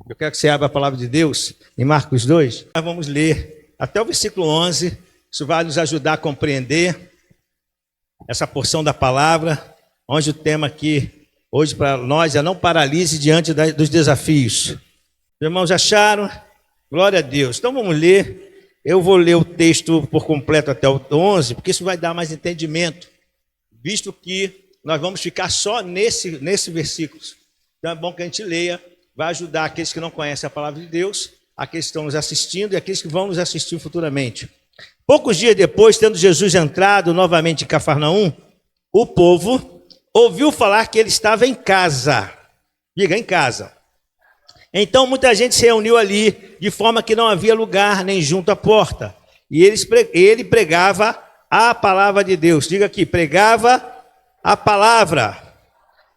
Eu quero que você abra a palavra de Deus em Marcos 2. Nós vamos ler até o versículo 11. Isso vai nos ajudar a compreender essa porção da palavra, onde o tema aqui, hoje para nós, é não paralise diante dos desafios. Os irmãos acharam? Glória a Deus. Então vamos ler. Eu vou ler o texto por completo até o 11, porque isso vai dar mais entendimento, visto que nós vamos ficar só nesse versículo. Então é bom que a gente leia. Vai ajudar aqueles que não conhecem a palavra de Deus, aqueles que estão nos assistindo e aqueles que vão nos assistir futuramente. Poucos dias depois, tendo Jesus entrado novamente em Cafarnaum, o povo ouviu falar que ele estava em casa. Diga, em casa. Então muita gente se reuniu ali, de forma que não havia lugar nem junto à porta. E ele pregava a palavra de Deus. Diga aqui, pregava a palavra.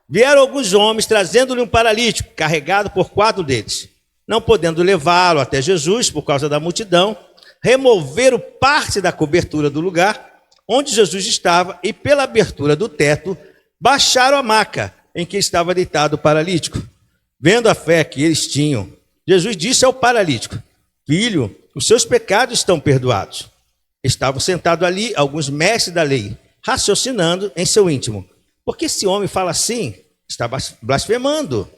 Vieram alguns homens trazendo-lhe um paralítico, carregado por 4 deles. Não podendo levá-lo até Jesus, por causa da multidão, removeram parte da cobertura do lugar onde Jesus estava e, pela abertura do teto, baixaram a maca em que estava deitado o paralítico. Vendo a fé que eles tinham, Jesus disse ao paralítico: Filho, os seus pecados estão perdoados. Estavam sentados ali alguns mestres da lei, raciocinando em seu íntimo: porque esse homem fala assim, está blasfemando.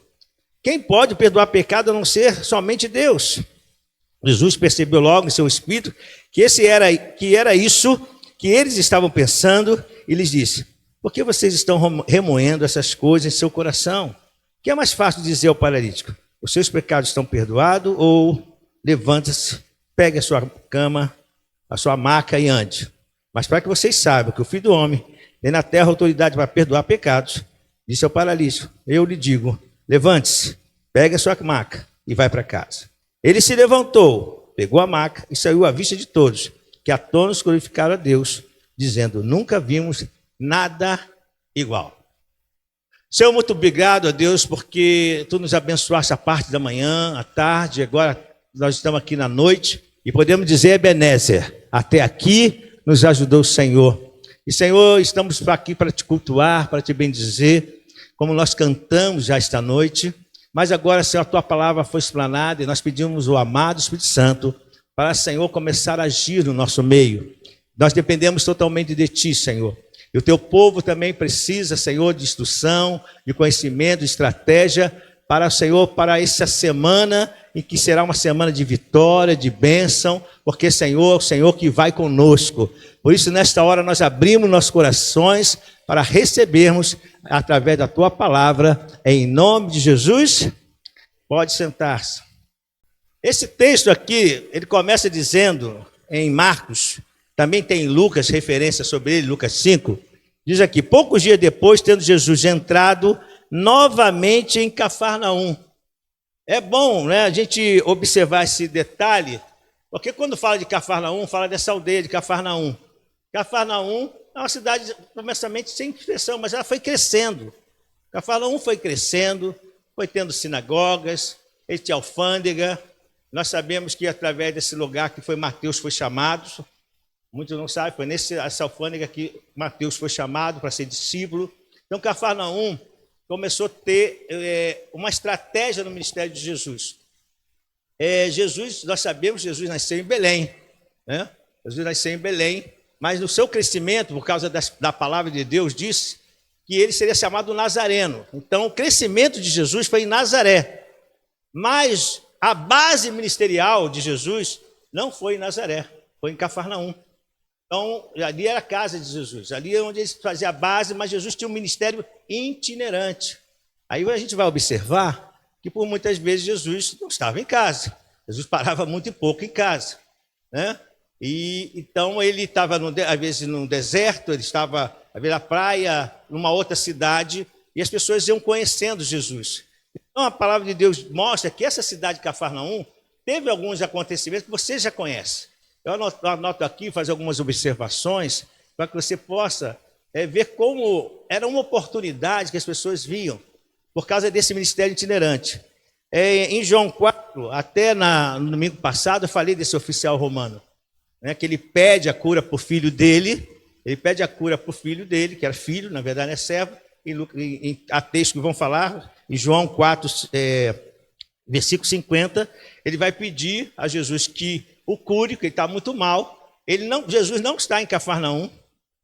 Quem pode perdoar pecado a não ser somente Deus? Jesus percebeu logo em seu espírito que era isso que eles estavam pensando e lhes disse: por que vocês estão remoendo essas coisas em seu coração? Que é mais fácil dizer ao paralítico: os seus pecados estão perdoados, ou levante-se, pegue a sua cama, a sua maca e ande. Mas para que vocês saibam que o Filho do Homem tem na terra autoridade para perdoar pecados, disse ao paralítico: eu lhe digo, levante-se, pegue a sua maca e vai para casa. Ele se levantou, pegou a maca e saiu à vista de todos, que atônitos glorificaram a Deus, dizendo: nunca vimos nada igual. Senhor, muito obrigado a Deus, porque Tu nos abençoaste a parte da manhã, à tarde, agora nós estamos aqui na noite, e podemos dizer, Ebenezer, até aqui nos ajudou o Senhor. E, Senhor, estamos aqui para Te cultuar, para Te bendizer, como nós cantamos já esta noite. Mas agora, Senhor, a Tua palavra foi explanada e nós pedimos o amado Espírito Santo para, Senhor, começar a agir no nosso meio. Nós dependemos totalmente de Ti, Senhor. E o Teu povo também precisa, Senhor, de instrução, de conhecimento, de estratégia para, Senhor, para essa semana, em que será uma semana de vitória, de bênção, porque, Senhor, é o Senhor que vai conosco. Por isso, nesta hora, nós abrimos nossos corações para recebermos, através da Tua palavra, em nome de Jesus. Pode sentar-se. Esse texto aqui, ele começa dizendo, em Marcos, também tem em Lucas, referência sobre ele, Lucas 5, diz aqui: poucos dias depois, tendo Jesus entrado novamente em Cafarnaum. É bom, né, a gente observar esse detalhe, porque quando fala de Cafarnaum, fala dessa aldeia de Cafarnaum. Cafarnaum é uma cidade, começamente, sem expressão, mas ela foi crescendo. Cafarnaum foi crescendo, foi tendo sinagogas, ele tinha alfândega. Nós sabemos que através desse lugar que foi Mateus foi chamado, muitos não sabem, foi nessa alfândega que Mateus foi chamado para ser discípulo. Então, Cafarnaum começou a ter uma estratégia no ministério de Jesus. Jesus, nós sabemos que Jesus nasceu em Belém, né? Jesus nasceu em Belém, mas no seu crescimento, por causa da palavra de Deus, disse que ele seria chamado Nazareno. Então, o crescimento de Jesus foi em Nazaré, mas a base ministerial de Jesus não foi em Nazaré, foi em Cafarnaum. Então, ali era a casa de Jesus, ali é onde ele fazia a base, mas Jesus tinha um ministério itinerante. Aí a gente vai observar que por muitas vezes Jesus não estava em casa, Jesus parava muito e pouco em casa, né? E então ele estava, às vezes, num deserto, ele estava, às vezes, na praia, numa outra cidade, e as pessoas iam conhecendo Jesus. Então a palavra de Deus mostra que essa cidade de Cafarnaum teve alguns acontecimentos que você já conhece. Eu anoto aqui, fazer algumas observações, para que você possa ver como era uma oportunidade que as pessoas viam, por causa desse ministério itinerante. Em João 4, até no domingo passado, eu falei desse oficial romano, né, que ele pede a cura para o filho dele, que era filho, na verdade é servo, há textos que vão falar, em João 4, versículo 50, ele vai pedir a Jesus que o cure, porque ele está muito mal. Jesus não está em Cafarnaum,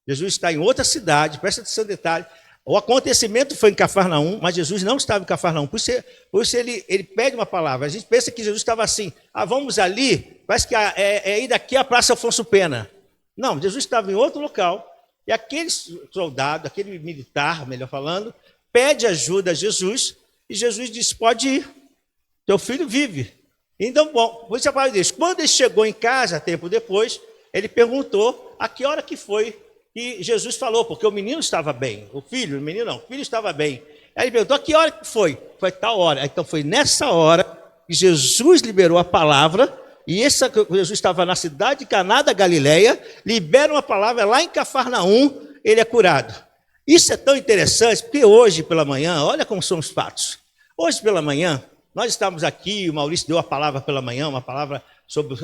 Jesus está em outra cidade, presta atenção no detalhe. O acontecimento foi em Cafarnaum, mas Jesus não estava em Cafarnaum. Por isso ele pede uma palavra. A gente pensa que Jesus estava assim, vamos ali, parece que é ir daqui à Praça Afonso Pena. Não, Jesus estava em outro local, e aquele soldado, aquele militar, melhor falando, pede ajuda a Jesus, e Jesus diz, pode ir, teu filho vive. Então, bom, por isso a palavra diz, quando ele chegou em casa, tempo depois, ele perguntou a que hora que foi que Jesus falou, porque o menino estava bem, o filho estava bem. Aí ele perguntou, a que hora que foi? Foi tal hora. Então foi nessa hora que Jesus liberou a palavra, e Jesus estava na cidade de Caná da Galileia, libera uma palavra lá em Cafarnaum, ele é curado. Isso é tão interessante, porque hoje pela manhã, olha como são os fatos. Hoje pela manhã, nós estávamos aqui, o Maurício deu a palavra pela manhã, uma palavra sobre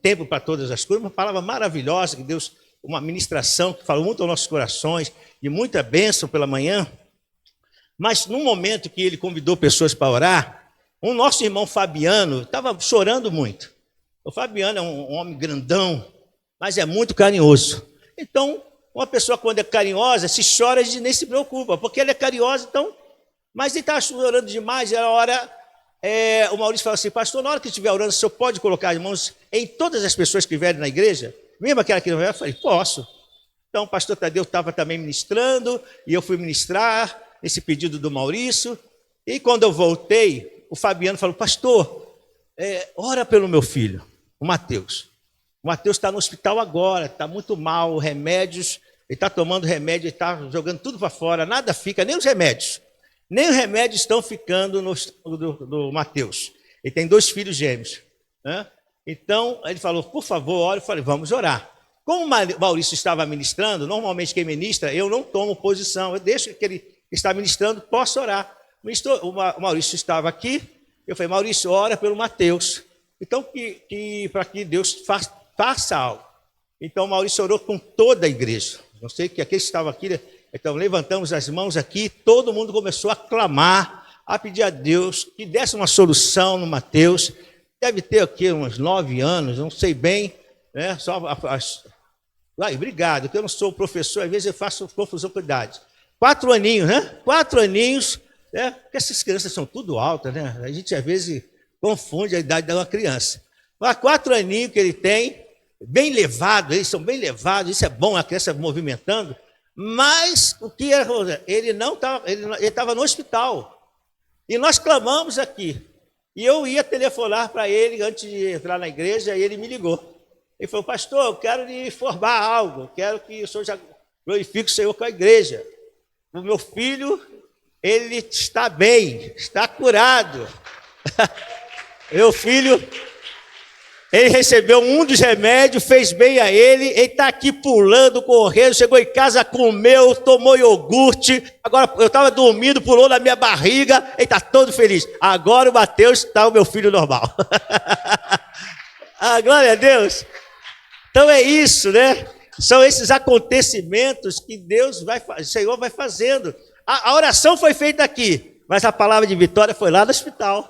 tempo para todas as coisas, uma palavra maravilhosa que Deus, uma ministração que falou muito aos nossos corações, e muita bênção pela manhã. Mas no momento que ele convidou pessoas para orar, o nosso irmão Fabiano estava chorando muito. O Fabiano é um homem grandão, mas é muito carinhoso. Então, uma pessoa quando é carinhosa, se chora, a gente nem se preocupa, porque ele é carinhoso, então... Mas ele estava chorando demais, era hora... o Maurício falou assim, pastor, na hora que estiver orando, o senhor pode colocar as mãos em todas as pessoas que vierem na igreja? Mesmo aquela que não veio, eu falei, posso. Então o pastor Tadeu estava também ministrando, e eu fui ministrar esse pedido do Maurício. E quando eu voltei, o Fabiano falou, pastor, ora pelo meu filho, o Mateus. O Mateus está no hospital agora, está muito mal, remédios, ele está tomando remédio, ele está jogando tudo para fora, nada fica, nem os remédios. Nem os remédios estão ficando no estômago do Mateus. Ele tem 2 filhos gêmeos, né? Então, ele falou, por favor, ore. Eu falei, vamos orar. Como o Maurício estava ministrando, normalmente quem ministra, eu não tomo posição, eu deixo que ele está ministrando, posso orar. O Maurício estava aqui, eu falei, Maurício, ora pelo Mateus. Então, para que Deus faça algo. Então, o Maurício orou com toda a igreja. Não sei que aqueles que estavam aqui, então levantamos as mãos aqui, todo mundo começou a clamar, a pedir a Deus que desse uma solução no Mateus. Deve ter aqui uns 9 anos, não sei bem, né? Obrigado, que eu não sou professor, às vezes eu faço confusão com a idade. 4 aninhos, né? 4 aninhos, né? Porque essas crianças são tudo altas, né? A gente às vezes confunde a idade de uma criança. Mas 4 aninhos que ele tem, bem levado, eles são bem levados, isso é bom, a criança movimentando, mas o que era? Ele estava no hospital. E nós clamamos aqui. E eu ia telefonar para ele antes de entrar na igreja, e ele me ligou. Ele falou, pastor, eu quero lhe informar algo, quero que o senhor já glorifique o Senhor com a igreja. O meu filho, ele está bem, está curado. Meu filho, ele recebeu um dos remédios, fez bem a ele está aqui pulando, correndo, chegou em casa, comeu, tomou iogurte, agora eu estava dormindo, pulou na minha barriga, ele está todo feliz. Agora o Mateus está o meu filho normal. Glória a Deus. Então é isso, né? São esses acontecimentos que o Senhor vai fazendo. A oração foi feita aqui, mas a palavra de vitória foi lá no hospital.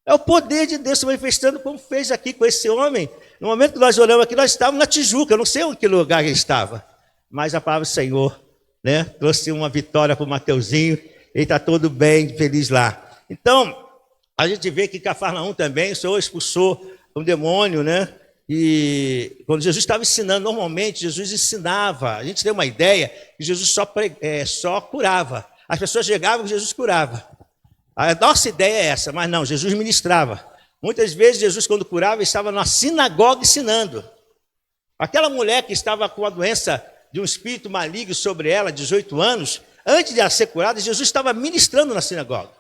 É o poder de Deus se manifestando como fez aqui com esse homem. No momento que nós oramos aqui, nós estávamos na Tijuca, eu não sei em que lugar ele estava, mas a palavra do Senhor, né, trouxe uma vitória para o Mateuzinho, ele está todo bem, feliz lá. Então, a gente vê que em Cafarnaum também, o Senhor expulsou um demônio, né? E quando Jesus estava ensinando, normalmente Jesus ensinava, a gente tem uma ideia que Jesus só curava. As pessoas chegavam e Jesus curava. A nossa ideia é essa, mas não, Jesus ministrava. Muitas vezes Jesus, quando curava, estava na sinagoga ensinando. Aquela mulher que estava com a doença de um espírito maligno sobre ela, 18 anos, antes de ela ser curada, Jesus estava ministrando na sinagoga.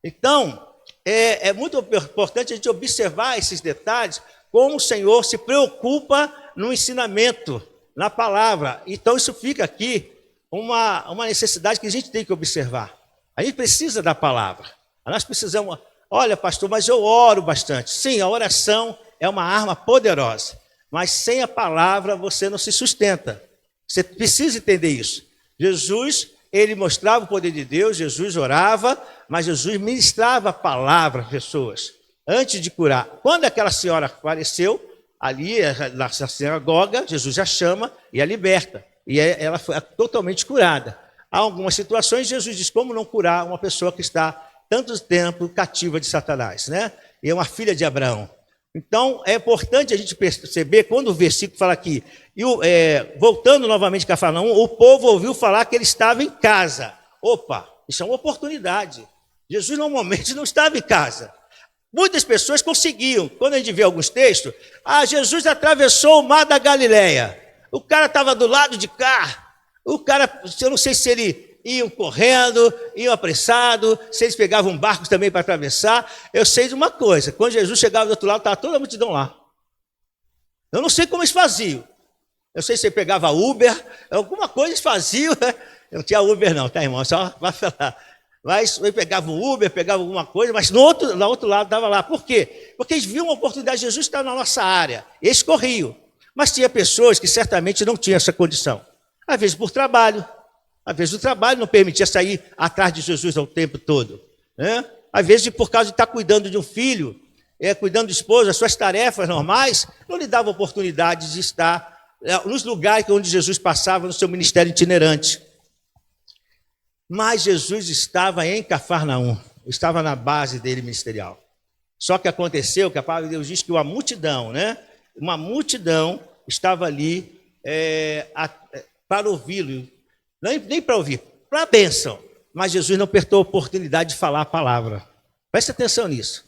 Então, é muito importante a gente observar esses detalhes, como o Senhor se preocupa no ensinamento, na palavra. Então, isso fica aqui uma necessidade que a gente tem que observar. A gente precisa da palavra. Nós precisamos... Olha, pastor, mas eu oro bastante. Sim, a oração é uma arma poderosa. Mas sem a palavra você não se sustenta. Você precisa entender isso. Jesus, ele mostrava o poder de Deus, Jesus orava, mas Jesus ministrava a palavra às pessoas, antes de curar. Quando aquela senhora apareceu, ali na sinagoga, Jesus a chama e a liberta. E ela foi totalmente curada. Há algumas situações, Jesus diz, como não curar uma pessoa que está tanto tempo cativa de Satanás, né? E é uma filha de Abraão. Então, é importante a gente perceber, quando o versículo fala aqui, voltando novamente a Cafarnaum, o povo ouviu falar que ele estava em casa. Opa, isso é uma oportunidade. Jesus normalmente não estava em casa. Muitas pessoas conseguiam. Quando a gente vê alguns textos, Jesus atravessou o mar da Galileia. O cara estava do lado de cá. O cara, eu não sei se ele iam correndo, iam apressado, se eles pegavam barcos também para atravessar. Eu sei de uma coisa, quando Jesus chegava do outro lado, estava toda a multidão lá. Eu não sei como eles faziam. Eu sei se ele pegava Uber, alguma coisa eles faziam, né? Eu não tinha Uber não, tá, irmão? Só vai falar. Mas ele pegava um Uber, pegava alguma coisa, mas no outro lado estava lá. Por quê? Porque eles viam uma oportunidade, Jesus está na nossa área. Eles corriam. Mas tinha pessoas que certamente não tinham essa condição. Às vezes por trabalho. Às vezes o trabalho não permitia sair atrás de Jesus o tempo todo, né? Às vezes por causa de estar cuidando de um filho, cuidando de esposa, as suas tarefas normais, não lhe dava oportunidade de estar nos lugares onde Jesus passava no seu ministério itinerante. Mas Jesus estava em Cafarnaum, estava na base dele ministerial. Só que aconteceu que a palavra de Deus diz que uma multidão, né? Uma multidão estava ali para ouvi-lo. Nem para ouvir, para a bênção. Mas Jesus não perdeu a oportunidade de falar a palavra. Preste atenção nisso.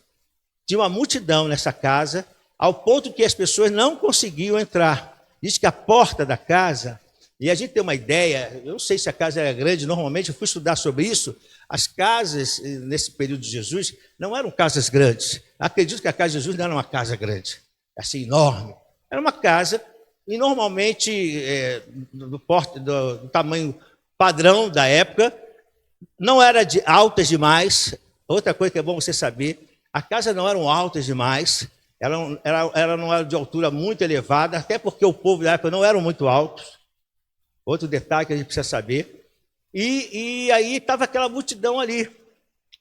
Tinha uma multidão nessa casa, ao ponto que as pessoas não conseguiam entrar. Diz que a porta da casa, e a gente tem uma ideia, eu não sei se a casa era grande, normalmente eu fui estudar sobre isso, as casas nesse período de Jesus não eram casas grandes. Acredito que a casa de Jesus não era uma casa grande, assim, enorme. Era uma casa... E normalmente, do tamanho padrão da época, não era altas demais. Outra coisa que é bom você saber, a casa não eram altas demais, ela não era de altura muito elevada, até porque o povo da época não eram muito altos. Outro detalhe que a gente precisa saber. E aí estava aquela multidão ali.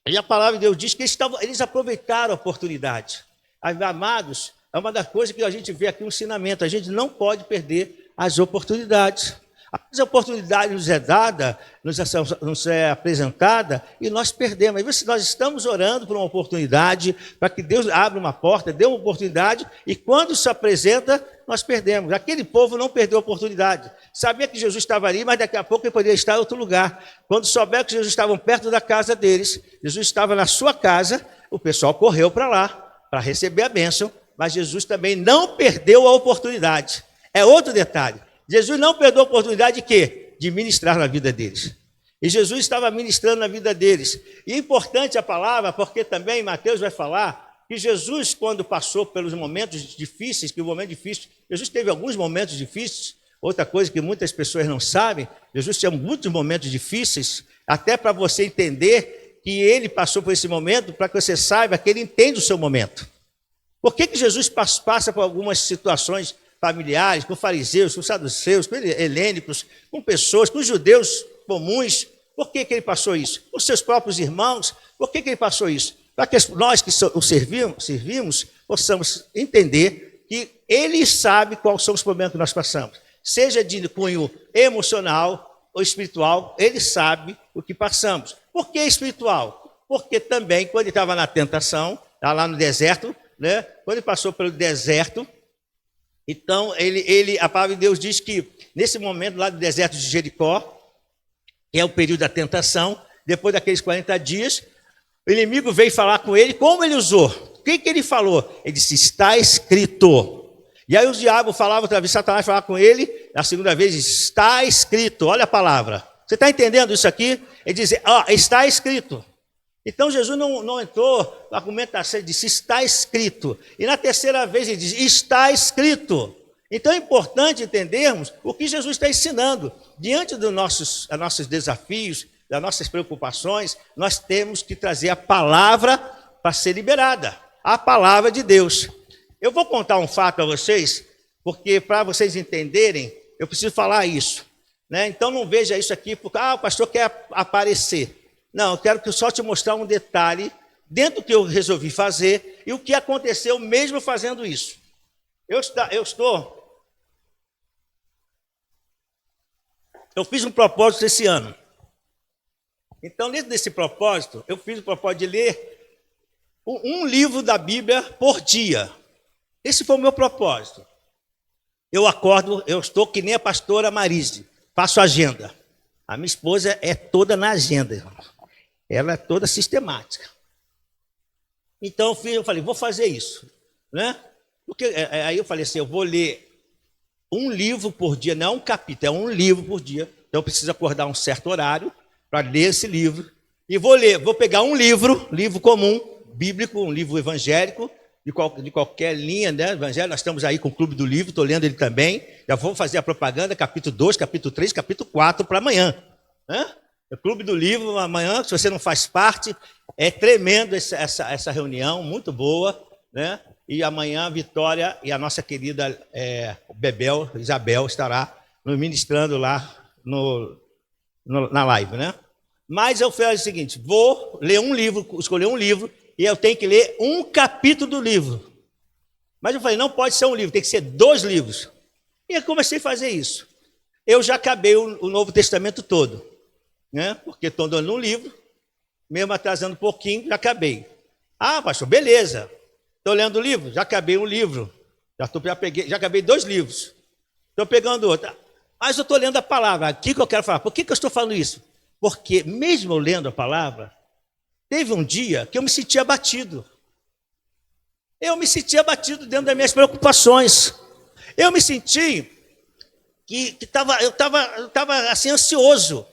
E a palavra de Deus diz que eles aproveitaram a oportunidade. Amados, é uma das coisas que a gente vê aqui no ensinamento. A gente não pode perder as oportunidades. As oportunidades nos é dada, nos é apresentada e nós perdemos. Às vezes nós estamos orando por uma oportunidade, para que Deus abra uma porta, dê uma oportunidade, e quando se apresenta, nós perdemos. Aquele povo não perdeu a oportunidade. Sabia que Jesus estava ali, mas daqui a pouco ele poderia estar em outro lugar. Quando souberam que Jesus estava perto da casa deles, Jesus estava na sua casa, o pessoal correu para lá, para receber a bênção. Mas Jesus também não perdeu a oportunidade. É outro detalhe. Jesus não perdeu a oportunidade de quê? De ministrar na vida deles. E Jesus estava ministrando na vida deles. E é importante a palavra, porque também Mateus vai falar que Jesus, quando passou pelos momentos difíceis, Jesus teve alguns momentos difíceis. Outra coisa que muitas pessoas não sabem, Jesus tinha muitos momentos difíceis, até para você entender que ele passou por esse momento, para que você saiba que ele entende o seu momento. Por que Jesus passa por algumas situações familiares, com fariseus, com saduceus, com helênicos, com pessoas, com judeus comuns? Por que ele passou isso? Com seus próprios irmãos? Por que ele passou isso? Para que nós que o servimos possamos entender que ele sabe quais são os problemas que nós passamos. Seja de cunho emocional ou espiritual, ele sabe o que passamos. Por que espiritual? Porque também, quando ele estava na tentação, lá no deserto, né? Quando ele passou pelo deserto, então a palavra de Deus diz que nesse momento lá do deserto de Jericó, que é o período da tentação, depois daqueles 40 dias, o inimigo veio falar com ele. Como ele usou? O que ele falou? Ele disse, está escrito. E aí o diabo falava outra vez, Satanás falava com ele, a segunda vez, está escrito. Olha a palavra. Você está entendendo isso aqui? Ele diz, está escrito. Então Jesus não entrou na argumentação, ele disse, está escrito. E na terceira vez ele diz, está escrito. Então é importante entendermos o que Jesus está ensinando. Diante dos nossos desafios, das nossas preocupações, nós temos que trazer a palavra para ser liberada. A palavra de Deus. Eu vou contar um fato a vocês, porque para vocês entenderem, eu preciso falar isso. né? Então não veja isso aqui porque o pastor quer aparecer. Não, eu quero só te mostrar um detalhe dentro do que eu resolvi fazer e o que aconteceu mesmo fazendo isso. Eu fiz um propósito esse ano. Então, dentro desse propósito, eu fiz o propósito de ler um livro da Bíblia por dia. Esse foi o meu propósito. Eu acordo, eu estou que nem a pastora Marise, faço agenda. A minha esposa é toda na agenda, irmão. Ela é toda sistemática. Então, eu falei, vou fazer isso, né? Porque aí eu falei assim, eu vou ler um livro por dia, não um capítulo, é um livro por dia. Então, eu preciso acordar um certo horário para ler esse livro. E vou pegar um livro comum, bíblico, um livro evangélico, de qualquer linha, né? Evangelho, nós estamos aí com o Clube do Livro, estou lendo ele também. Já vou fazer a propaganda, capítulo 2, capítulo 3, capítulo 4 para amanhã. Né? O Clube do Livro, amanhã, se você não faz parte, é tremendo essa reunião, muito boa, né? E amanhã a Vitória e a nossa querida Isabel estará nos ministrando lá na live, né? Mas eu fiz o seguinte, vou ler um livro, escolher um livro, e eu tenho que ler um capítulo do livro. Mas eu falei, não pode ser um livro, tem que ser 2 livros. E eu comecei a fazer isso. Eu já acabei o Novo Testamento todo, né? Porque estou dando um livro, mesmo atrasando um pouquinho, já acabei. Ah, pastor, beleza. Estou lendo o livro, já acabei um livro. Já acabei 2 livros. Estou pegando outro. Mas eu estou lendo a palavra. Aqui que eu quero falar. Por que eu estou falando isso? Porque mesmo eu lendo a palavra, teve um dia que eu me senti abatido. Eu me senti abatido dentro das minhas preocupações. Eu me senti que eu estava assim ansioso.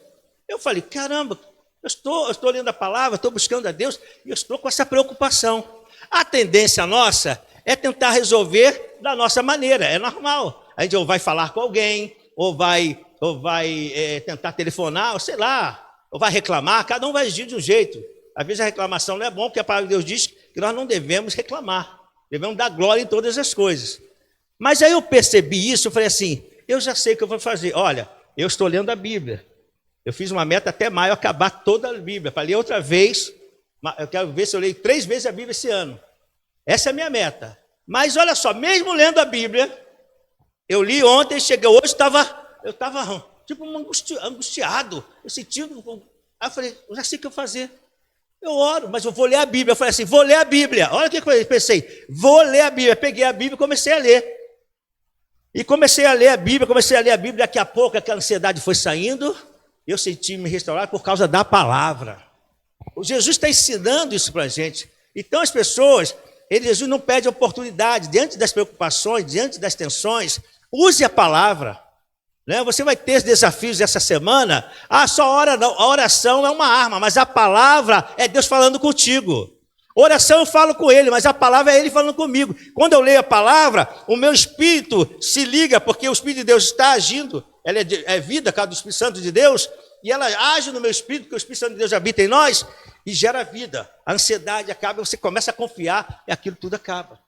Eu falei, caramba, eu estou lendo a palavra, estou buscando a Deus e eu estou com essa preocupação. A tendência nossa é tentar resolver da nossa maneira, é normal. A gente ou vai falar com alguém, ou vai tentar telefonar, ou sei lá, ou vai reclamar, cada um vai agir de um jeito. Às vezes a reclamação não é bom, porque a palavra de Deus diz que nós não devemos reclamar, devemos dar glória em todas as coisas. Mas aí eu percebi isso, eu falei assim, eu já sei o que eu vou fazer. Olha, eu estou lendo a Bíblia. Eu fiz uma meta até maio, acabar toda a Bíblia. Para ler outra vez, eu quero ver se eu leio 3 vezes a Bíblia esse ano. Essa é a minha meta. Mas olha só, mesmo lendo a Bíblia, eu li ontem, cheguei hoje, eu estava tipo angustiado. Eu senti, aí eu falei, eu já sei o que eu vou fazer. Eu oro, mas eu vou ler a Bíblia. Eu falei assim, vou ler a Bíblia. Olha o que eu pensei, vou ler a Bíblia. Peguei a Bíblia e comecei a ler. E comecei a ler a Bíblia, daqui a pouco aquela ansiedade foi saindo, eu senti me restaurar por causa da palavra. O Jesus está ensinando isso para a gente. Então as pessoas, Jesus não pede oportunidade, diante das preocupações, diante das tensões, use a palavra. Né? Você vai ter desafios essa semana, só ora não, a oração é uma arma, mas a palavra é Deus falando contigo. Oração eu falo com Ele, mas a palavra é Ele falando comigo. Quando eu leio a palavra, o meu espírito se liga, porque o Espírito de Deus está agindo, ela é vida, cada do Espírito Santo de Deus, e ela age no meu espírito, porque o Espírito Santo de Deus habita em nós, e gera vida. A ansiedade acaba, você começa a confiar, e aquilo tudo acaba.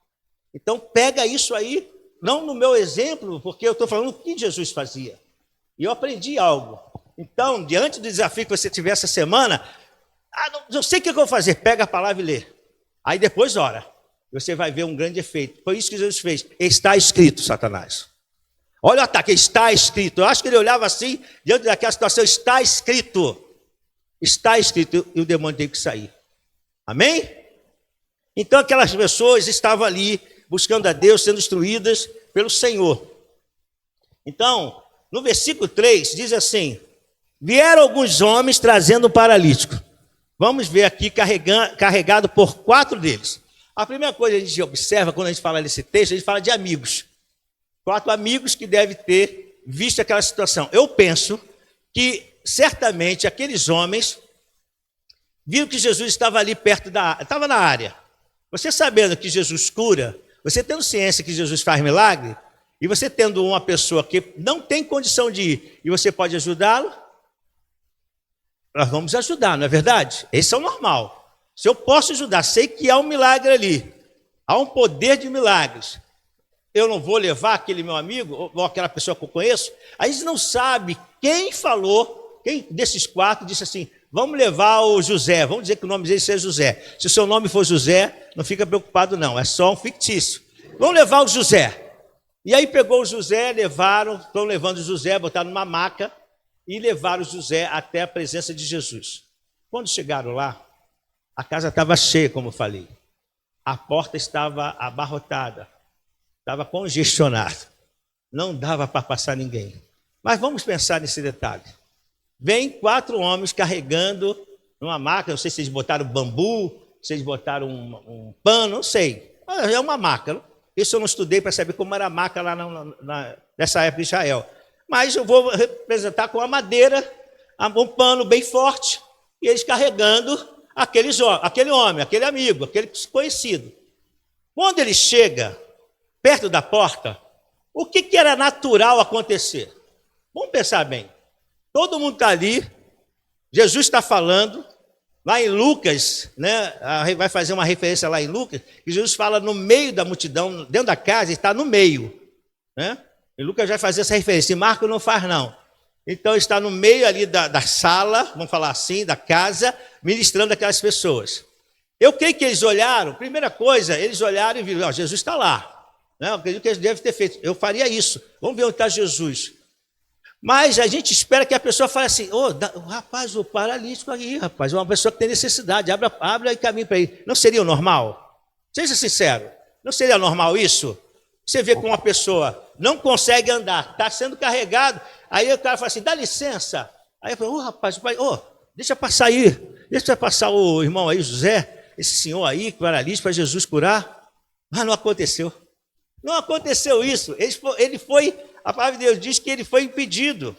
Então pega isso aí, não no meu exemplo, porque eu estou falando o que Jesus fazia. E eu aprendi algo. Então, diante do desafio que você tiver essa semana, não sei o que eu vou fazer, pega a palavra e lê. Aí depois ora. Você vai ver um grande efeito. Foi isso que Jesus fez. Está escrito, Satanás. Olha o ataque, está escrito. Eu acho que ele olhava assim, diante daquela situação, está escrito. Está escrito, e o demônio tem que sair. Amém? Então aquelas pessoas estavam ali, buscando a Deus, sendo instruídas pelo Senhor. Então, no versículo 3, diz assim, vieram alguns homens trazendo um paralítico. Vamos ver aqui, carregado por 4 deles. A primeira coisa que a gente observa, quando a gente fala nesse texto, a gente fala de amigos. 4 amigos que devem ter visto aquela situação. Eu penso que, certamente, aqueles homens viram que Jesus estava ali estava na área. Você sabendo que Jesus cura, você tendo ciência que Jesus faz milagre, e você tendo uma pessoa que não tem condição de ir, e você pode ajudá-lo, nós vamos ajudar, não é verdade? Esse é o normal. Se eu posso ajudar, sei que há um milagre ali, há um poder de milagres, eu não vou levar aquele meu amigo, ou aquela pessoa que eu conheço, a gente não sabe Quem falou, quem desses 4 disse assim, vamos levar o José, vamos dizer que o nome dele seja José. Se o seu nome for José, não fica preocupado não, é só um fictício. Vamos levar o José. E aí pegou o José, estão levando o José, botaram numa maca e levaram o José até a presença de Jesus. Quando chegaram lá, a casa estava cheia, como eu falei. A porta estava abarrotada, estava congestionada. Não dava para passar ninguém. Mas vamos pensar nesse detalhe. Vem 4 homens carregando numa maca, não sei se eles botaram bambu, se eles botaram um pano, não sei. É uma maca. Isso eu não estudei para saber como era a maca lá nessa época de Israel. Mas eu vou representar com a madeira, um pano bem forte, e eles carregando aquele homem, aquele amigo, aquele desconhecido. Quando ele chega perto da porta, o que era natural acontecer? Vamos pensar bem. Todo mundo está ali, Jesus está falando, lá em Lucas, né, vai fazer uma referência lá em Lucas, que Jesus fala no meio da multidão, dentro da casa, ele está no meio. Né? E Lucas vai fazer essa referência, e Marcos não faz não. Então está no meio ali da sala, vamos falar assim, da casa, ministrando aquelas pessoas. Eu creio que eles olharam, primeira coisa, eles olharam e viram, Jesus está lá. Né? Eu acredito que eles devem ter feito, eu faria isso, vamos ver onde está Jesus. Mas a gente espera que a pessoa fale assim, rapaz, o paralítico aí, rapaz, é uma pessoa que tem necessidade, abre aí caminho para ele. Não seria o normal? Seja sincero, não seria normal isso? Você vê que uma pessoa não consegue andar, está sendo carregado, aí o cara fala assim, dá licença. Aí eu falo, rapaz, deixa passar aí, deixa passar o irmão aí, José, esse senhor aí, paralítico, para Jesus curar. Mas não aconteceu. Não aconteceu isso. Ele foi, a palavra de Deus diz que ele foi impedido.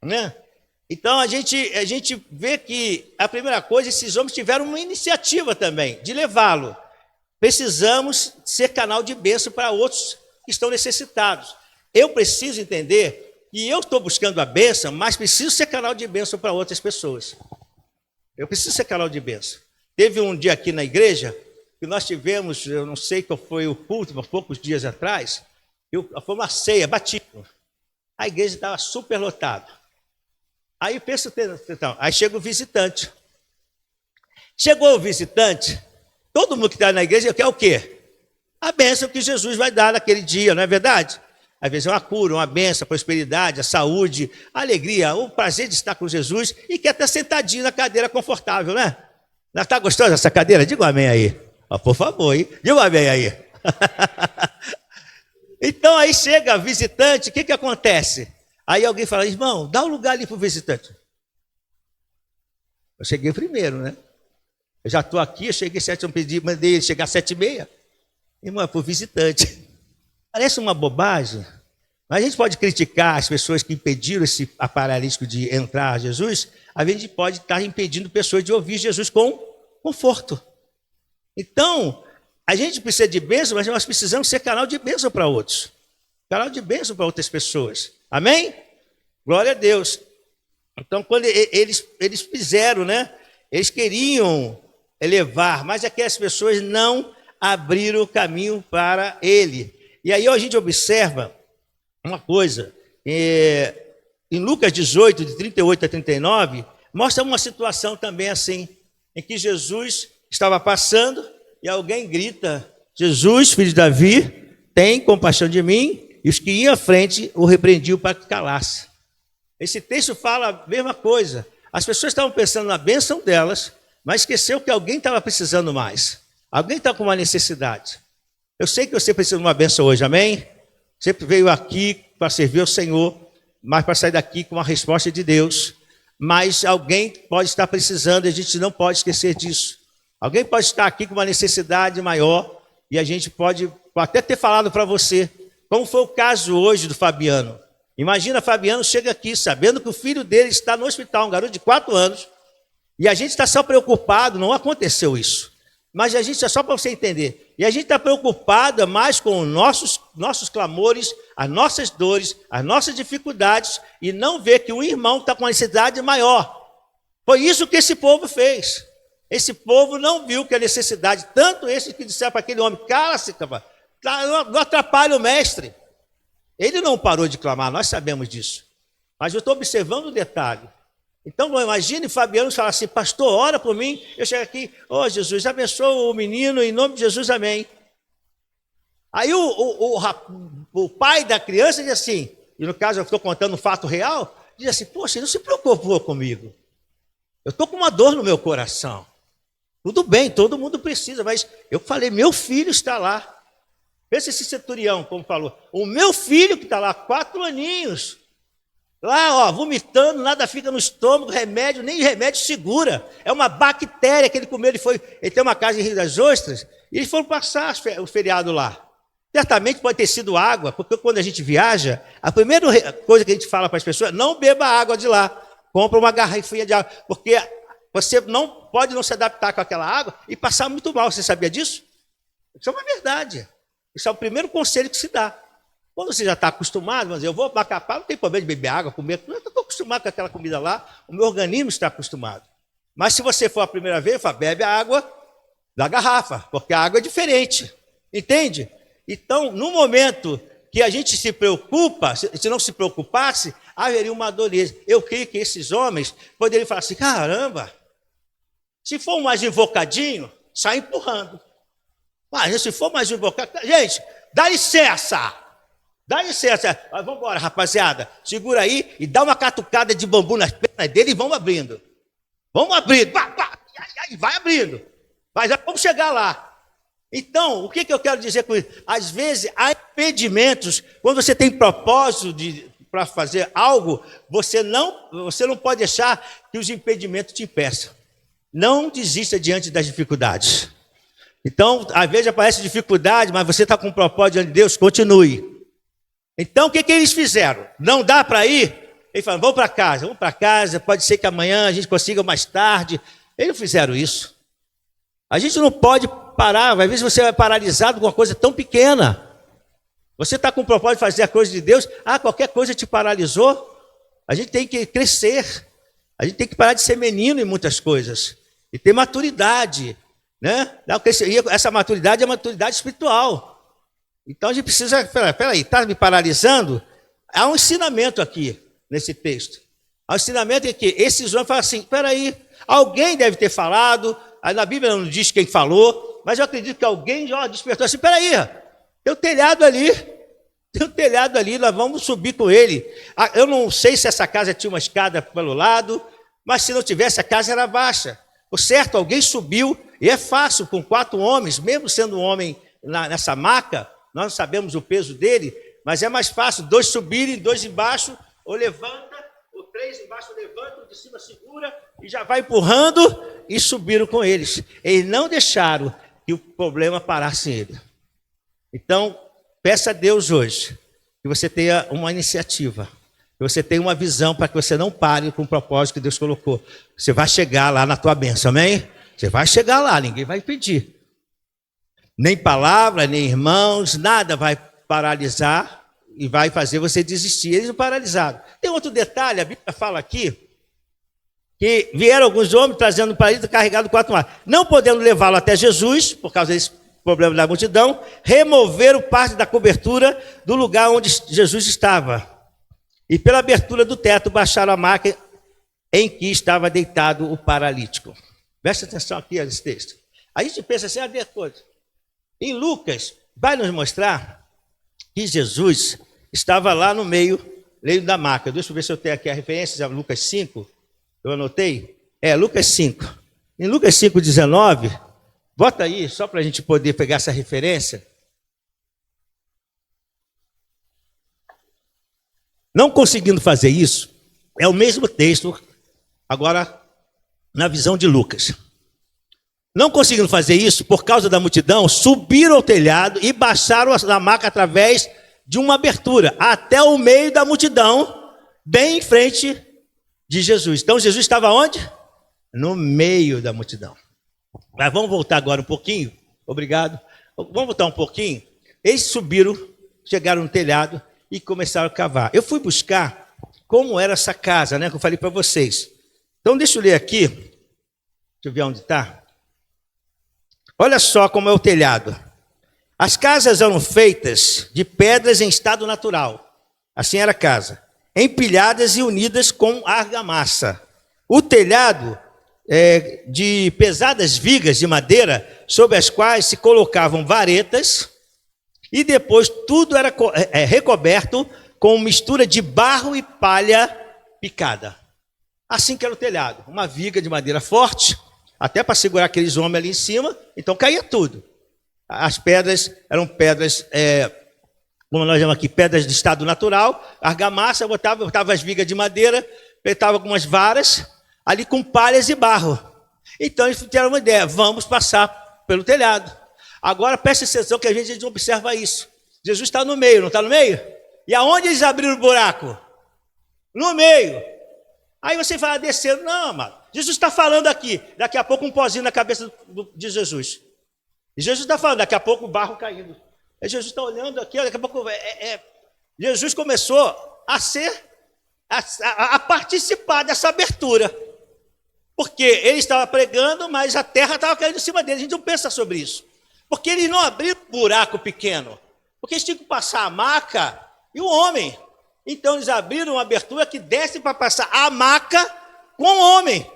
Né? Então a gente vê que a primeira coisa, esses homens tiveram uma iniciativa também, de levá-lo. Precisamos ser canal de bênção para outros que estão necessitados. Eu preciso entender que eu estou buscando a bênção, mas preciso ser canal de bênção para outras pessoas. Eu preciso ser canal de bênção. Teve um dia aqui na igreja, que nós tivemos, eu não sei qual foi o culto, mas poucos dias atrás, foi uma ceia, batismo. A igreja estava super lotada. Aí pensa, então, aí chega o visitante. Chegou o visitante, todo mundo que está na igreja quer o quê? A bênção que Jesus vai dar naquele dia, não é verdade? Às vezes é uma cura, uma bênção, a prosperidade, a saúde, a alegria, o prazer de estar com Jesus e quer estar sentadinho na cadeira confortável, né? Está gostosa essa cadeira? Diga um amém aí. Por favor, hein? Diga um amém aí. Então aí chega visitante, o que acontece? Aí alguém fala, irmão, dá um lugar ali para o visitante. Eu cheguei primeiro, né? Eu já estou aqui, eu cheguei 7, eu mandei ele chegar às 7h30. Irmão, para o visitante. Parece uma bobagem, mas a gente pode criticar as pessoas que impediram esse paralítico de entrar a Jesus, a gente pode estar impedindo pessoas de ouvir Jesus com conforto. Então, a gente precisa de bênção, mas nós precisamos ser canal de bênção para outros. Canal de bênção para outras pessoas. Amém? Glória a Deus. Então, quando eles fizeram, né? Eles queriam levar, mas aquelas pessoas não abriram o caminho para ele. E aí a gente observa uma coisa, em Lucas 18, de 38 a 39, mostra uma situação também assim, em que Jesus estava passando e alguém grita, Jesus, filho de Davi, tem compaixão de mim, e os que iam à frente o repreendiam para que calasse. Esse texto fala a mesma coisa, as pessoas estavam pensando na bênção delas, mas esqueceu que alguém estava precisando mais, alguém está com uma necessidade. Eu sei que você precisa de uma bênção hoje, amém? Você veio aqui para servir ao Senhor, mas para sair daqui com uma resposta de Deus. Mas alguém pode estar precisando e a gente não pode esquecer disso. Alguém pode estar aqui com uma necessidade maior e a gente pode até ter falado para você, como foi o caso hoje do Fabiano. Imagina, Fabiano chega aqui sabendo que o filho dele está no hospital, um garoto de 4 anos, e a gente está só preocupado, não aconteceu isso. Mas a gente, só para você entender, e a gente está preocupada mais com os nossos clamores, as nossas dores, as nossas dificuldades, e não vê que o irmão está com uma necessidade maior. Foi isso que esse povo fez. Esse povo não viu que a necessidade, tanto esse que disseram para aquele homem, cala-se, não atrapalha o mestre. Ele não parou de clamar, nós sabemos disso. Mas eu estou observando o detalhe. Então, não imagine Fabiano falar assim, pastor, ora por mim. Eu chego aqui, Jesus, abençoa o menino, em nome de Jesus, amém. Aí o pai da criança diz assim, e no caso eu estou contando um fato real, diz assim, poxa, ele não se preocupou comigo. Eu estou com uma dor no meu coração. Tudo bem, todo mundo precisa, mas eu falei, meu filho está lá. Pensa esse centurião, como falou. O meu filho que está lá, 4 aninhos, lá, vomitando, nada fica no estômago, remédio, nem remédio segura. É uma bactéria que ele comeu, ele tem uma casa em Rio das Ostras, e eles foram passar o feriado lá. Certamente pode ter sido água, porque quando a gente viaja, a primeira coisa que a gente fala para as pessoas é não beba água de lá, compra uma garrafinha de água, porque você não pode não se adaptar com aquela água e passar muito mal. Você sabia disso? Isso é uma verdade. Isso é o primeiro conselho que se dá. Quando você já está acostumado, mas eu vou para Macapá, não tem problema de beber água, comer, eu estou acostumado com aquela comida lá, o meu organismo está acostumado. Mas se você for a primeira vez, fala, bebe a água da garrafa, porque a água é diferente, entende? Então, no momento que a gente se preocupa, se não se preocupasse, haveria uma dureza. Eu creio que esses homens poderiam falar assim, caramba, se for mais invocadinho, sai empurrando. Mas se for mais invocado, gente, dá licença. Dá licença, vamos embora, rapaziada. Segura aí e dá uma catucada de bambu nas pernas dele e vamos abrindo. Vamos abrindo, vai abrindo. Mas vamos chegar lá. Então, o que eu quero dizer com isso? Às vezes, há impedimentos. Quando você tem propósito para fazer algo, você não pode deixar que os impedimentos te impeçam. Não desista diante das dificuldades. Então, às vezes aparece dificuldade, mas você está com um propósito diante de Deus, continue. Então, o que eles fizeram? Não dá para ir? Eles falaram, vamos para casa, pode ser que amanhã a gente consiga mais tarde. Eles não fizeram isso. A gente não pode parar, às vezes você é paralisado com uma coisa tão pequena. Você está com o propósito de fazer a coisa de Deus, qualquer coisa te paralisou. A gente tem que crescer, a gente tem que parar de ser menino em muitas coisas, e ter maturidade, né? E essa maturidade é maturidade espiritual. Então a gente precisa, peraí, está me paralisando? Há um ensinamento aqui, nesse texto. Há um ensinamento em que esses homens falam assim, peraí, alguém deve ter falado, aí na Bíblia não diz quem falou, mas eu acredito que alguém já despertou assim, peraí, tem um telhado ali, nós vamos subir com ele. Eu não sei se essa casa tinha uma escada pelo lado, mas se não tivesse, a casa era baixa. Por certo, alguém subiu, e é fácil, com 4 homens, mesmo sendo um homem nessa maca, nós não sabemos o peso dele, mas é mais fácil 2 subirem, 2 embaixo, ou levanta, ou 3 embaixo levanta, o de cima segura, e já vai empurrando, e subiram com eles. Eles não deixaram que o problema parasse ele. Então, peça a Deus hoje, que você tenha uma iniciativa, que você tenha uma visão para que você não pare com o propósito que Deus colocou. Você vai chegar lá na tua bênção, amém? Você vai chegar lá, ninguém vai impedir. Nem palavra, nem irmãos, nada vai paralisar e vai fazer você desistir. Eles não paralisaram. Tem outro detalhe, a Bíblia fala aqui, que vieram alguns homens trazendo um paralítico carregado 4 malas. Não podendo levá-lo até Jesus, por causa desse problema da multidão, removeram parte da cobertura do lugar onde Jesus estava. E pela abertura do teto baixaram a maca em que estava deitado o paralítico. Presta atenção aqui nesse texto. A gente pensa assim, coisa. Em Lucas, vai nos mostrar que Jesus estava lá no meio da maca. Deixa eu ver se eu tenho aqui a referência, Lucas 5, eu anotei. Lucas 5. Em Lucas 5,19, bota aí, só para a gente poder pegar essa referência. Não conseguindo fazer isso, é o mesmo texto, agora na visão de Lucas. Não conseguindo fazer isso, por causa da multidão, subiram ao telhado e baixaram a maca através de uma abertura, até o meio da multidão, bem em frente de Jesus. Então Jesus estava onde? No meio da multidão. Mas vamos voltar agora um pouquinho, obrigado. Vamos voltar um pouquinho. Eles subiram, chegaram no telhado e começaram a cavar. Eu fui buscar como era essa casa, né, que eu falei para vocês. Então deixa eu ler aqui, deixa eu ver onde está. Olha só como é o telhado. As casas eram feitas de pedras em estado natural. Assim era a casa. empilhadas e unidas com argamassa. O telhado de pesadas vigas de madeira, sobre as quais se colocavam varetas, e depois tudo era recoberto com mistura de barro e palha picada. Assim que era o telhado, uma viga de madeira forte, até para segurar aqueles homens ali em cima, então caía tudo. As pedras eram pedras, como nós chamamos aqui, pedras de estado natural, argamassa, botava as vigas de madeira, apertava algumas varas, ali com palhas e barro. Então eles tiveram uma ideia, vamos passar pelo telhado. Agora preste atenção que a gente observa isso. Jesus está no meio, não está no meio? E aonde eles abriram o buraco? No meio. Aí você fala, descendo, não, amado. Jesus está falando aqui, daqui a pouco um pozinho na cabeça de Jesus. E Jesus está falando, daqui a pouco o barro caindo. Aí Jesus está olhando aqui, daqui a pouco... Jesus começou a participar dessa abertura. Porque ele estava pregando, mas a terra estava caindo em cima dele. A gente não pensa sobre isso. Porque eles não abriram um buraco pequeno. Porque eles tinham que passar a maca e o homem. Então eles abriram uma abertura que desce para passar a maca com o homem.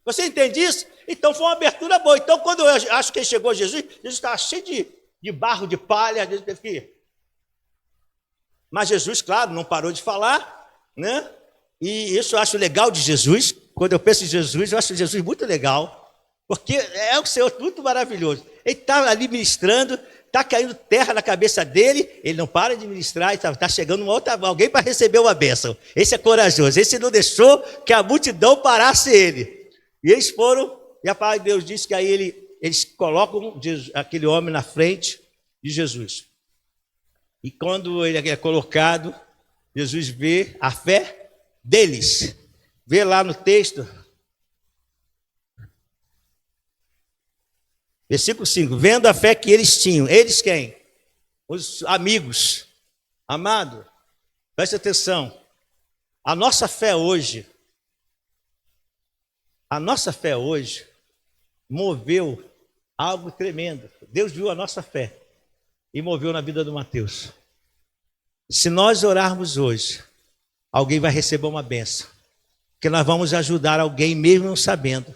Você entende isso? Então foi uma abertura boa. Então quando eu acho que chegou Jesus, Jesus estava cheio de barro, de palha. Jesus teve que ir. Mas Jesus, claro, não parou de falar, né? E isso eu acho legal de Jesus. Quando eu penso em Jesus, eu acho Jesus muito legal. Porque é o Senhor muito maravilhoso. Ele está ali ministrando, está caindo terra na cabeça dele, ele não para de ministrar, está chegando alguém para receber uma bênção. Esse é corajoso, esse não deixou que a multidão parasse ele. E eles foram, e a palavra de Deus diz que aí eles colocam aquele homem na frente de Jesus. E quando ele é colocado, Jesus vê a fé deles. Vê lá no texto, versículo 5, vendo a fé que eles tinham. Eles quem? Os amigos. Amado, preste atenção. A nossa fé hoje moveu algo tremendo. Deus viu a nossa fé e moveu na vida do Mateus. Se nós orarmos hoje, alguém vai receber uma bênção. Porque nós vamos ajudar alguém mesmo não sabendo.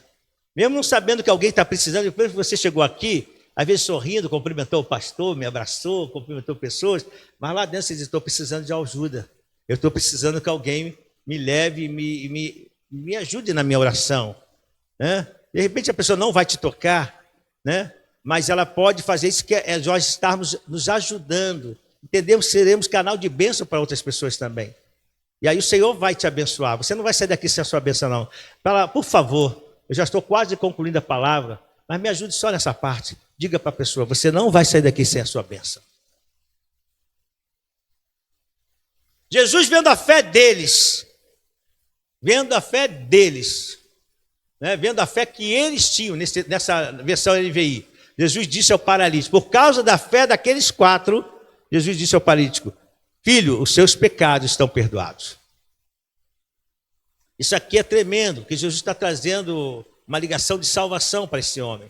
Mesmo não sabendo que alguém está precisando, depois que você chegou aqui, às vezes sorrindo, cumprimentou o pastor, me abraçou, cumprimentou pessoas, mas lá dentro você diz, estou precisando de ajuda. Eu estou precisando que alguém me leve e me ajude na minha oração. Né? De repente a pessoa não vai te tocar, né? Mas ela pode fazer isso, que é nós estarmos nos ajudando. Entendemos? Seremos canal de bênção para outras pessoas também. E aí o Senhor vai te abençoar. Você não vai sair daqui sem a sua bênção, não. Fala, por favor, eu já estou quase concluindo a palavra, mas me ajude só nessa parte. Diga para a pessoa, você não vai sair daqui sem a sua bênção. Jesus vendo a fé deles, né, vendo a fé que eles tinham, nessa versão NVI, Jesus disse ao paralítico, por causa da fé daqueles 4, Jesus disse ao paralítico, filho, os seus pecados estão perdoados. Isso aqui é tremendo, porque Jesus está trazendo uma ligação de salvação para esse homem.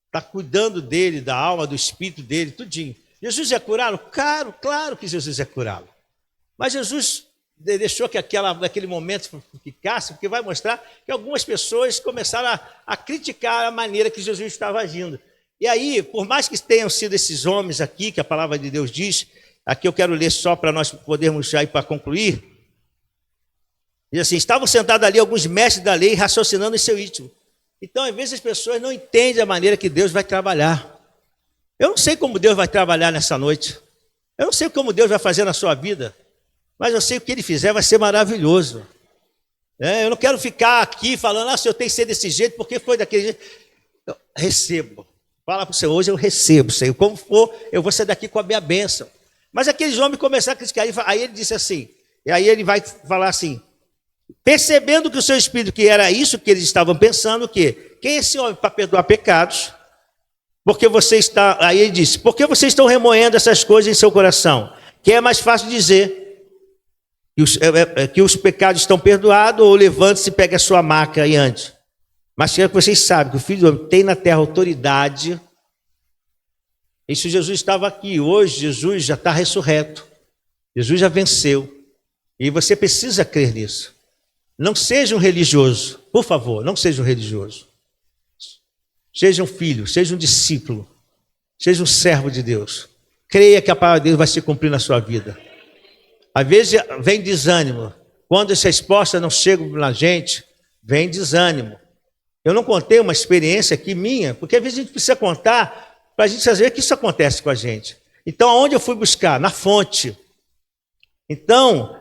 Está cuidando dele, da alma, do espírito dele, tudinho. Jesus ia curá-lo? Claro que Jesus ia curá-lo. Mas Jesus deixou que aquele momento ficasse, porque vai mostrar que algumas pessoas começaram a criticar a maneira que Jesus estava agindo. E aí, por mais que tenham sido esses homens aqui, que a palavra de Deus diz, aqui eu quero ler só para nós podermos já ir para concluir. Diz assim, estavam sentados ali alguns mestres da lei raciocinando em seu íntimo. Então, às vezes as pessoas não entendem a maneira que Deus vai trabalhar. Eu não sei como Deus vai trabalhar nessa noite. Eu não sei como Deus vai fazer na sua vida. Mas eu sei que o que Ele fizer vai ser maravilhoso. Eu não quero ficar aqui falando, Senhor, tem que ser desse jeito, porque foi daquele jeito. Eu recebo. Fala para o Senhor, hoje eu recebo, Senhor. Como for, eu vou sair daqui com a minha bênção. Mas aqueles homens começaram a criticar. Aí ele disse assim, e aí ele vai falar assim, percebendo que o seu espírito, que era isso que eles estavam pensando, que quem é esse homem para perdoar pecados? Porque você está, aí ele disse, por que vocês estão remoendo essas coisas em seu coração? Que é mais fácil dizer que os pecados estão perdoados, ou levante-se e pegue a sua maca e ande. Mas quero que vocês saibam que o Filho do Homem tem na terra autoridade. Isso Jesus estava aqui, hoje Jesus já está ressurreto. Jesus já venceu. E você precisa crer nisso. Não seja um religioso, por favor, não seja um religioso. Seja um filho, seja um discípulo, seja um servo de Deus. Creia que a palavra de Deus vai se cumprir na sua vida. Às vezes vem desânimo. Quando essa resposta não chega na gente, vem desânimo. Eu não contei uma experiência aqui minha, porque às vezes a gente precisa contar para a gente saber que isso acontece com a gente. Então, aonde eu fui buscar? Na fonte. Então,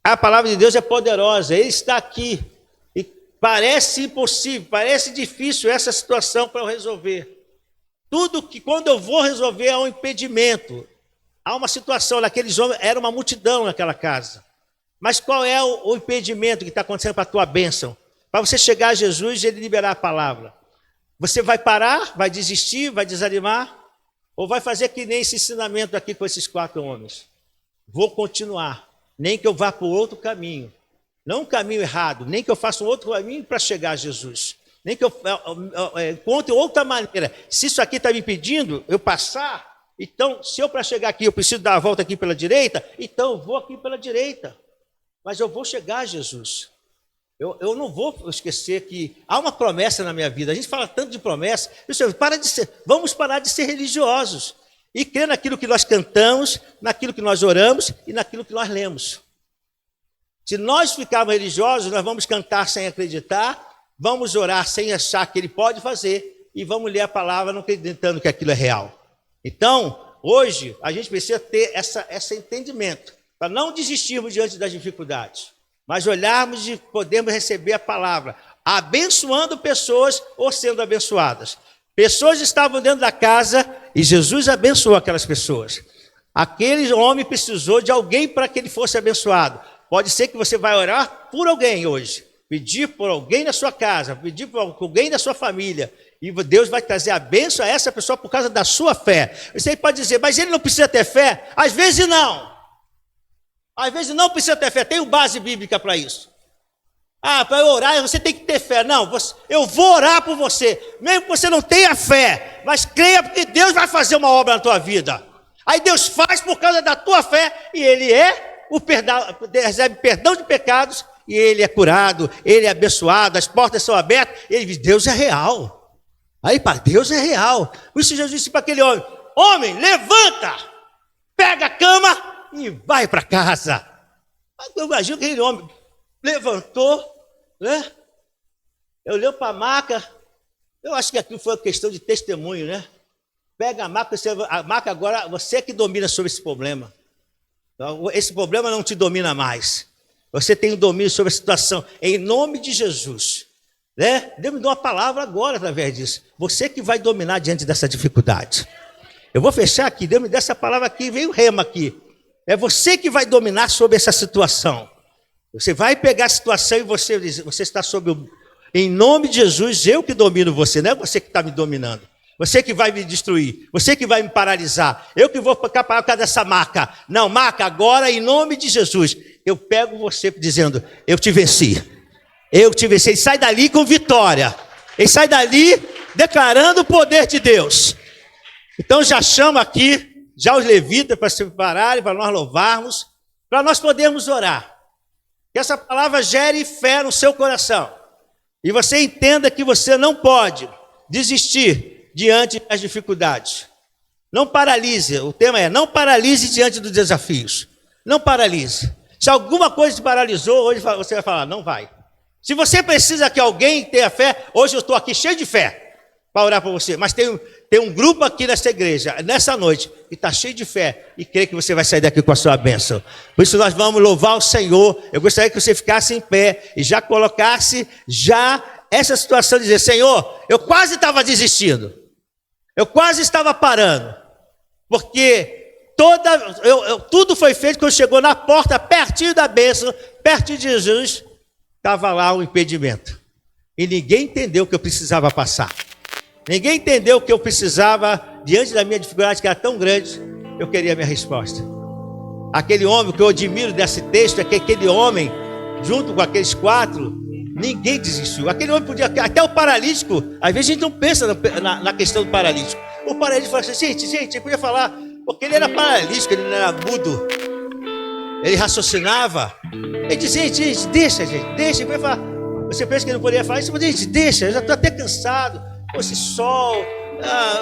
a palavra de Deus é poderosa, Ele está aqui. E parece impossível, parece difícil essa situação para eu resolver. Tudo que quando eu vou resolver há um impedimento. Há uma situação, naqueles homens, era uma multidão naquela casa. Mas qual é o impedimento que está acontecendo para a tua bênção? Para você chegar a Jesus e Ele liberar a palavra. Você vai parar, vai desistir, vai desanimar? Ou vai fazer que nem esse ensinamento aqui com esses 4 homens? Vou continuar, nem que eu vá por outro caminho. Não um caminho errado, nem que eu faça um outro caminho para chegar a Jesus. Nem que eu encontre outra maneira. Se isso aqui está me impedindo, eu passar, então, se eu para chegar aqui, eu preciso dar a volta aqui pela direita, então eu vou aqui pela direita. Mas eu vou chegar a Jesus. Eu não vou esquecer que há uma promessa na minha vida. A gente fala tanto de promessa. Vamos parar de ser religiosos. E crer naquilo que nós cantamos, naquilo que nós oramos e naquilo que nós lemos. Se nós ficarmos religiosos, nós vamos cantar sem acreditar, vamos orar sem achar que Ele pode fazer e vamos ler a palavra não acreditando que aquilo é real. Então, hoje, a gente precisa ter esse entendimento para não desistirmos diante das dificuldades, mas olharmos e podermos receber a palavra, abençoando pessoas ou sendo abençoadas. Pessoas estavam dentro da casa e Jesus abençoou aquelas pessoas. Aquele homem precisou de alguém para que ele fosse abençoado. Pode ser que você vai orar por alguém hoje, pedir por alguém na sua casa, pedir por alguém da sua família, e Deus vai trazer a bênção a essa pessoa por causa da sua fé. Você pode dizer, mas ele não precisa ter fé? Às vezes não. Às vezes não precisa ter fé, tem base bíblica para isso. Para eu orar, você tem que ter fé. Não, eu vou orar por você, mesmo que você não tenha fé, mas creia porque Deus vai fazer uma obra na tua vida. Aí Deus faz por causa da tua fé, e Ele recebe perdão de pecados, e Ele é curado, Ele é abençoado, as portas são abertas, Ele diz, Deus é real. Aí para Deus é real. Por isso Jesus disse para aquele homem, homem, levanta, pega a cama, e vai para casa. Eu imagino que aquele homem levantou, né? Eu olhei para a maca, eu acho que aquilo foi uma questão de testemunho, né? Pega a maca agora, você que domina sobre esse problema. Então, esse problema não te domina mais. Você tem o domínio sobre a situação, em nome de Jesus. Né? Deus me dá uma palavra agora através disso. Você que vai dominar diante dessa dificuldade. Eu vou fechar aqui, Deus me dá essa palavra aqui, veio o rema aqui. É você que vai dominar sobre essa situação. Você vai pegar a situação e você está em nome de Jesus, eu que domino você, não é você que está me dominando. Você que vai me destruir, você que vai me paralisar. Eu que vou ficar para causa dessa marca. Não, marca agora em nome de Jesus. Eu pego você dizendo, eu te venci. Eu te venci. Ele sai dali com vitória. Ele sai dali declarando o poder de Deus. Então já chama aqui já os levitas para se prepararem, para nós louvarmos, para nós podermos orar. Que essa palavra gere fé no seu coração. E você entenda que você não pode desistir diante das dificuldades. Não paralise. O tema é, não paralise diante dos desafios. Não paralise. Se alguma coisa te paralisou, hoje você vai falar, não vai. Se você precisa que alguém tenha fé, hoje eu estou aqui cheio de fé para orar por você. Mas tem um grupo aqui nessa igreja, nessa noite, que está cheio de fé e crê que você vai sair daqui com a sua bênção. Por isso nós vamos louvar o Senhor. Eu gostaria que você ficasse em pé e já colocasse essa situação de dizer, Senhor, eu quase estava desistindo. Eu quase estava parando. Porque tudo foi feito quando chegou na porta, pertinho da bênção, pertinho de Jesus, estava lá o impedimento. E ninguém entendeu que eu precisava passar. Ninguém entendeu que eu precisava, diante da minha dificuldade que era tão grande, eu queria a minha resposta. Aquele homem que eu admiro desse texto é que aquele homem, junto com aqueles 4, ninguém desistiu. Aquele homem podia, até o paralítico, às vezes a gente não pensa na questão do paralítico. O paralítico fala assim, gente, ele podia falar, porque ele era paralítico, ele não era mudo. Ele raciocinava. Ele dizia, gente, deixa. Ele vai falar. Você pensa que ele não poderia falar isso? Mas, gente, deixa, eu já estou até cansado. Pô, esse sol.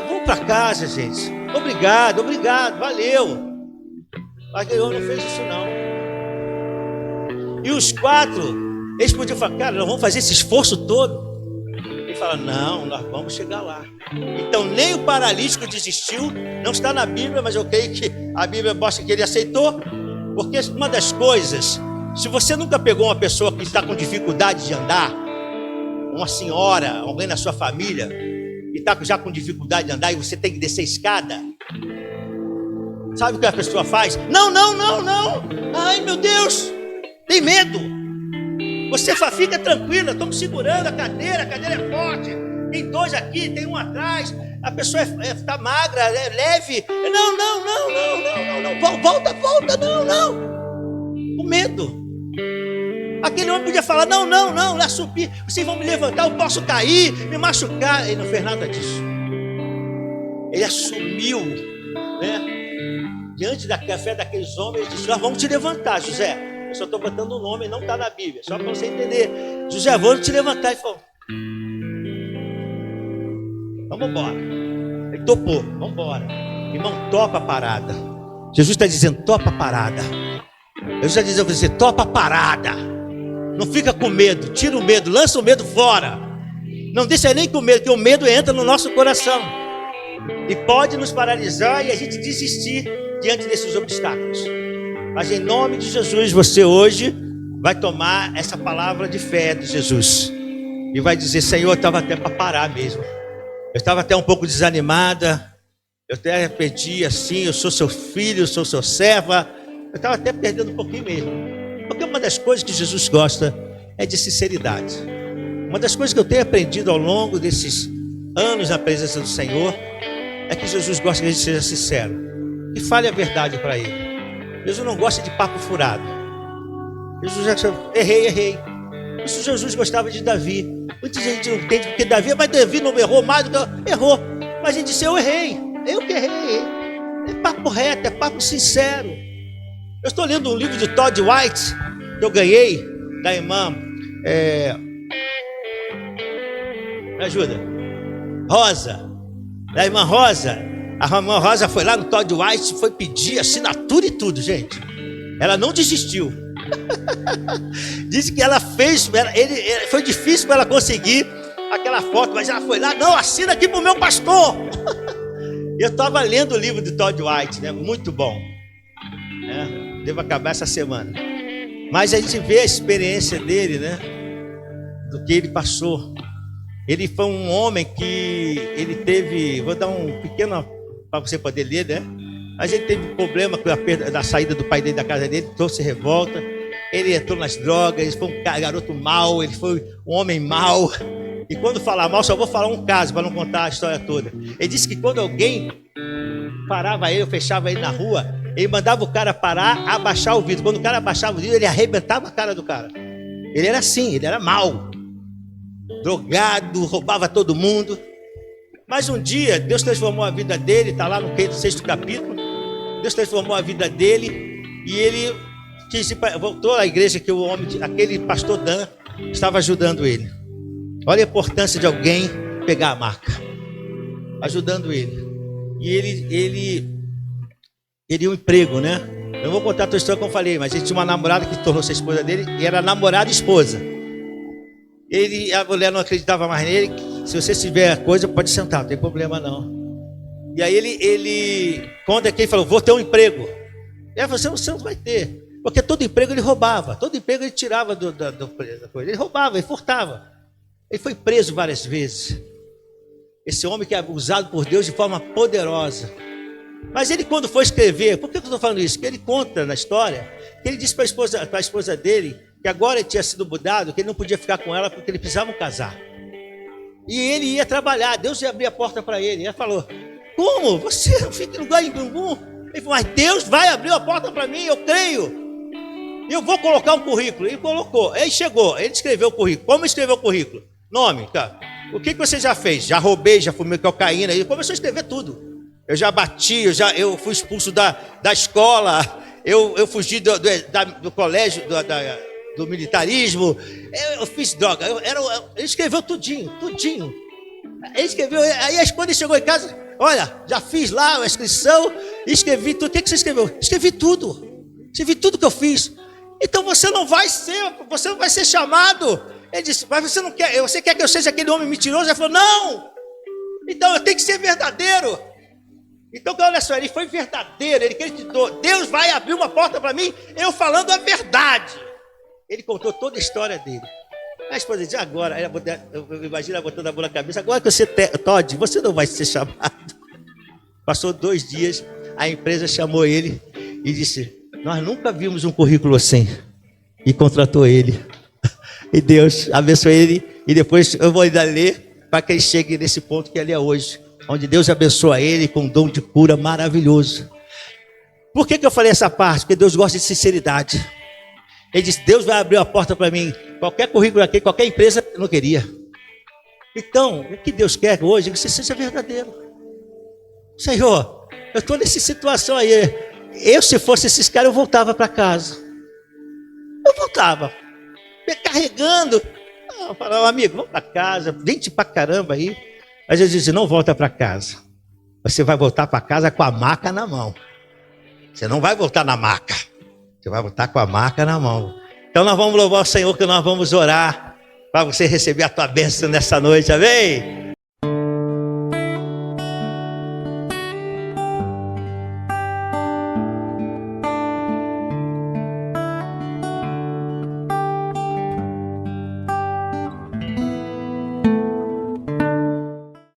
Vamos para casa, gente. Obrigado, valeu. Mas aquele homem não fez isso, não. E os 4, eles podiam falar, cara, nós vamos fazer esse esforço todo. Ele fala, não, nós vamos chegar lá. Então, nem o paralítico desistiu. Não está na Bíblia, mas eu creio que a Bíblia mostra que ele aceitou. Porque uma das coisas, se você nunca pegou uma pessoa que está com dificuldade de andar, uma senhora, alguém na sua família, e está já com dificuldade de andar e você tem que descer a escada, sabe o que a pessoa faz? Não. Ai, meu Deus, tem medo. Você fica tranquila, estamos segurando a cadeira é forte. Tem 2 aqui, tem um atrás. A pessoa está magra, é leve. Não. Volta, não. Com medo. Aquele homem podia falar, não, lá subir. Vocês vão me levantar, eu posso cair, me machucar. Ele não fez nada disso. Ele assumiu, né? Diante da fé daqueles homens, ele disse, nós vamos te levantar, José. Eu só estou botando o nome, não está na Bíblia. Só para você entender. José, vamos te levantar. Ele falou, vamos embora. Ele topou, vamos embora. Irmão, topa a parada. Jesus está dizendo, topa a parada. Jesus está dizendo a você, topa a parada. Não fica com medo, tira o medo, lança o medo fora. Não deixa nem com medo, porque o medo entra no nosso coração. E pode nos paralisar e a gente desistir diante desses obstáculos. Mas em nome de Jesus, você hoje vai tomar essa palavra de fé de Jesus. E vai dizer, Senhor, eu estava até para parar mesmo. Eu estava até um pouco desanimada. Eu até perdi assim, eu sou seu filho, eu sou sua serva. Eu estava até perdendo um pouquinho mesmo. Porque uma das coisas que Jesus gosta é de sinceridade. Uma das coisas que eu tenho aprendido ao longo desses anos na presença do Senhor é que Jesus gosta que a gente seja sincero e fale a verdade para Ele. Jesus não gosta de papo furado. Jesus já disse, errei. Isso Jesus gostava de Davi. Muita gente não entende porque Davi não errou mais do que errou. Mas ele disse, eu errei. Eu que errei. É papo reto, é papo sincero. Eu estou lendo um livro de Todd White que eu ganhei da irmã me ajuda, Rosa, da irmã Rosa. A irmã Rosa foi lá no Todd White, foi pedir assinatura e tudo, gente. Ela não desistiu. Disse que ela fez, foi difícil para ela conseguir aquela foto, mas ela foi lá, não, assina aqui para o meu pastor. Eu estava lendo o livro de Todd White, né? Muito bom. Devo acabar essa semana. Mas a gente vê a experiência dele, né? Do que ele passou. Ele foi um homem que ele teve, vou dar um pequeno para você poder ler, né? Mas ele teve problema com a perda da saída do pai dele da casa dele, trouxe revolta. Ele entrou nas drogas, ele foi um garoto mau, ele foi um homem mau. E quando falar mal, só vou falar um caso para não contar a história toda. Ele disse que quando alguém parava ele, fechava ele na rua, ele mandava o cara parar, abaixar o vidro. Quando o cara abaixava o vidro, ele arrebentava a cara do cara. Ele era assim, ele era mau, drogado, roubava todo mundo. Mas um dia, Deus transformou a vida dele, está lá no 6º capítulo. Deus transformou a vida dele e ele voltou à igreja que aquele pastor Dan estava ajudando ele. Olha a importância de alguém pegar a marca, ajudando ele. E ele um emprego, né? Eu não vou contar a tua história como eu falei, mas ele tinha uma namorada que tornou-se a esposa dele e era namorada e esposa. A mulher não acreditava mais nele. Se você tiver coisa, pode sentar, não tem problema não. E aí ele conta que ele falou, vou ter um emprego. E aí você não vai ter. Porque todo emprego ele roubava, todo emprego ele tirava da coisa. Ele roubava, ele furtava. Ele foi preso várias vezes. Esse homem que é usado por Deus de forma poderosa. Mas ele quando foi escrever, por que eu estou falando isso? Porque ele conta na história, que ele disse para a esposa dele, que agora ele tinha sido mudado, que ele não podia ficar com ela porque eles precisavam casar. E ele ia trabalhar, Deus ia abrir a porta para ele. E ela falou, como? Você não fica em lugar nenhum? Ele falou, mas Deus vai abrir a porta para mim, eu creio. Eu vou colocar um currículo. Ele colocou, ele chegou, ele escreveu o currículo. Como escreveu o currículo? Nome, cara. O que você já fez? Já roubei, já fumei cocaína. Ele começou a escrever tudo. Eu já bati, eu fui expulso da escola. eu fugi do colégio, do militarismo, eu fiz droga. Ele escreveu tudinho. Ele escreveu, aí quando ele chegou em casa, olha, já fiz lá a inscrição, escrevi tudo. O que você escreveu? Escrevi tudo que eu fiz. Então você não vai ser chamado. Ele disse, mas você quer que eu seja aquele homem mentiroso? Ele falou, não, então eu tenho que ser verdadeiro. Então olha só, ele foi verdadeiro, ele acreditou, Deus vai abrir uma porta para mim, eu falando a verdade. Ele contou toda a história dele. A esposa disse, agora, eu imagino ela botando a mão na cabeça, agora que Todd, você não vai ser chamado. Passou 2 dias, a empresa chamou ele e disse, nós nunca vimos um currículo assim. E contratou ele. E Deus abençoou ele. E depois eu vou ainda ler para que ele chegue nesse ponto que ele é hoje. Onde Deus abençoa ele com um dom de cura maravilhoso. Por que eu falei essa parte? Porque Deus gosta de sinceridade. Ele disse, Deus vai abrir a porta para mim. Qualquer currículo aqui, qualquer empresa, eu não queria. Então, o que Deus quer hoje é que você seja verdadeiro. Senhor, eu estou nessa situação aí. Se fosse esses caras, eu voltava para casa. Eu voltava. Me carregando. Eu falava, amigo, vamos para casa. Gente pra caramba aí. Às vezes disse, não volta para casa. Você vai voltar para casa com a maca na mão. Você não vai voltar na maca. Você vai voltar com a maca na mão. Então nós vamos louvar o Senhor, que nós vamos orar para você receber a tua bênção nessa noite, amém?